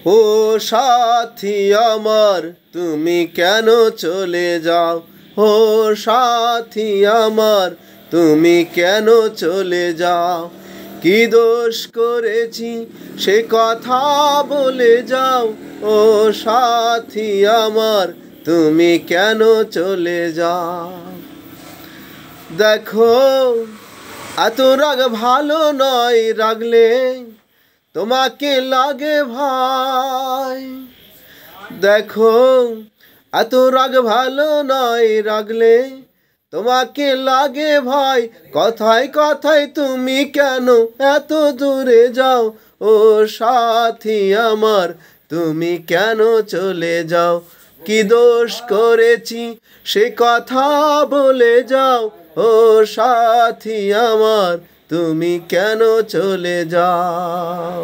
ও সাথী আমার তুমি কেন চলে যাও, ও সাথী আমার তুমি কেন চলে যাও। কি দোষ করেছি সে কথা বলে যাও, ও সাথী আমার তুমি কেন চলে যাও। দেখো এত রাগ ভালো নয়, রাগলে তোমাকে লাগে ভাই। দেখো এত রাগ ভালো নয়, রাগলে তোমাকে লাগে ভাই। কথায় কথায় তুমি কেন এত দূরে যাও, ও সাথী আমার তুমি কেন চলে যাও। কি দোষ করেছি সে কথা বলে যাও, ও সাথী আমার তুমি কেন চলে যাও।